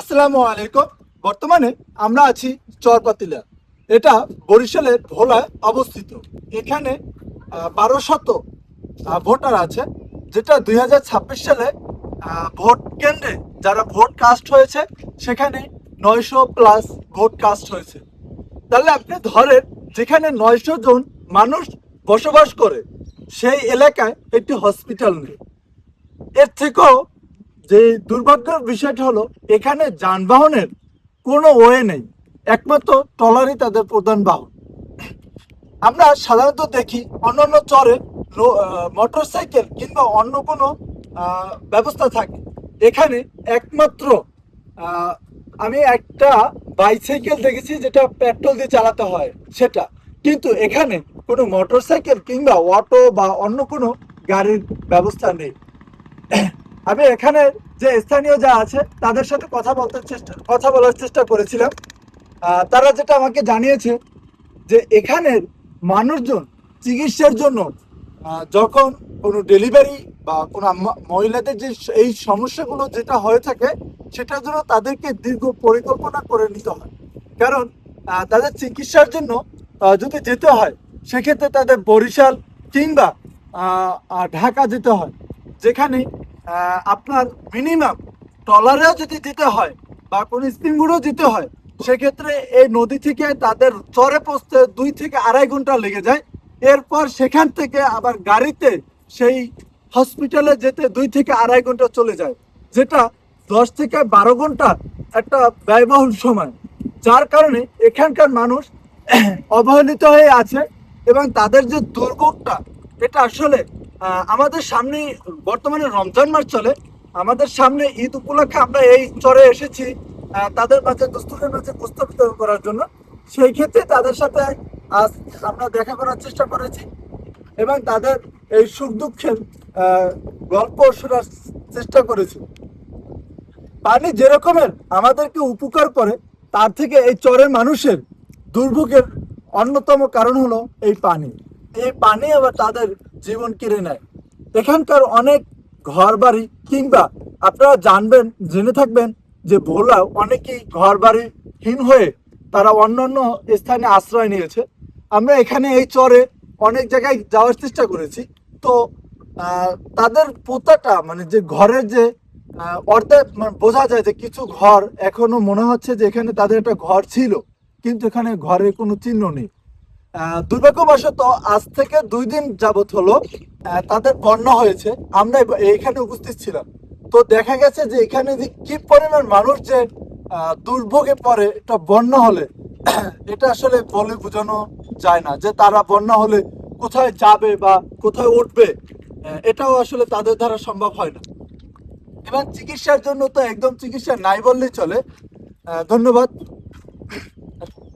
আসসালামু আলাইকুম। বর্তমানে আমরা আছি চরপাতিলা। এটা বরিশালের ভোলায় অবস্থিত। এখানে 1200 ভোটার আছে, যেটা 2026 সালে ভোট কেন্দ্রে যারা ভোট কাস্ট হয়েছে সেখানে 900+ ভোট কাস্ট হয়েছে। তাহলে আপনি ধরেন যেখানে 900 জন মানুষ বসবাস করে সেই এলাকায় একটি হসপিটাল নেই। এর থেকেও যে দুর্ভাগ্যের বিষয়টা হলো এখানে যানবাহনের কোনো ওয়ে নেই, একমাত্র ট্রলারই তাদের প্রধান বাহন। আমরা সাধারণত দেখি অন্যান্য চরে মোটর সাইকেল কিংবা অন্য কোনো ব্যবস্থা থাকে। এখানে একমাত্র আহ, আমি একটা বাইসাইকেল দেখেছি যেটা পেট্রোল দিয়ে চালাতে হয় সেটা, কিন্তু এখানে কোনো মোটর সাইকেল কিংবা অটো বা অন্য কোনো গাড়ির ব্যবস্থা নেই। আমি এখানে যে স্থানীয় যা আছে তাদের সাথে কথা বলার চেষ্টা করেছিলাম। তারা যেটা আমাকে জানিয়েছে যে এখানের মানুষজন চিকিৎসার জন্য যখন কোনো ডেলিভারি বা কোনো মহিলাদের যে এই সমস্যাগুলো যেটা হয়ে থাকে সেটার জন্য তাদেরকে দীর্ঘ পরিকল্পনা করে নিতে হয়। কারণ তাদের চিকিৎসার জন্য যদি যেতে হয় সেক্ষেত্রে তাদের বরিশাল কিংবা ঢাকা যেতে হয়, যেখানে আপনার মিনিমাম ট্রলারেও যদি যেতে হয় বা কোনো স্পিনবোটও যেতে হয় সেক্ষেত্রে এই নদী থেকে তাদের চরে পৌঁছতে 2 থেকে 2.5 ঘন্টা লেগে যায়। এরপর সেখান থেকে আবার গাড়িতে সেই হসপিটালে যেতে 2 থেকে 2.5 ঘন্টা চলে যায়, যেটা 10 থেকে 12 ঘন্টা একটা ব্যয়বহুল সময়। যার কারণে এখানকার মানুষ অবহেলিত হয়ে আছে এবং তাদের যে দুর্ভোগটা এটা আসলে আমাদের সামনে বর্তমানে রমজান মাস চলে, আমাদের সামনে ঈদ উপলক্ষে আমরা এই চরে এসেছি তাদের মাঝে দুস্থদের মাঝে উপস্থাপিত করার জন্য। সেই ক্ষেত্রে তাদের সাথে আজ আমরা দেখা করার চেষ্টা করেছি এবং তাদের এই সুখ দুঃখের গল্প শোনার চেষ্টা করেছি। পানি যে রকমের আমাদেরকে উপকার করে তার থেকে এই চরের মানুষের দুর্ভোগের অন্যতম কারণ হলো এই পানি। এই পানি আবার তাদের জীবন কেড়ে নেয়। এখানকার অনেক ঘর বাড়ি কিংবা আপনারা জানবেন জেনে থাকবেন যে ভোলা অনেকেই ঘর বাড়িহীন হয়ে তারা অন্যান্য স্থানে আশ্রয় নিয়েছে। আমরা এখানে এই চরে অনেক জায়গায় যাওয়ার চেষ্টা করেছি। তো তাদের পোতাটা মানে যে ঘরের যে অর্ধেক মানে বোঝা যায় যে কিছু ঘর এখনো মনে হচ্ছে যে এখানে তাদের একটা ঘর ছিল, কিন্তু এখানে ঘরের কোনো চিহ্ন নেই। দুর্ভাগ্যবশত আজ থেকে 2 দিন যাবত হলো তাদের বন্যা হয়েছে। আমরা এখানে উপস্থিত ছিলাম। তো দেখা গেছে যে এখানে যে কি পরিমাণ মানুষ যে দুর্ভোগে পড়ে এটা বন্যা হলে এটা আসলে বলে বোঝানো যায় না যে তারা বন্যা হলে কোথায় যাবে বা কোথায় উঠবে, এটাও আসলে তাদের দ্বারা সম্ভব হয় না। এবং চিকিৎসার জন্য তো একদম চিকিৎসা নাই বললেই চলে। ধন্যবাদ।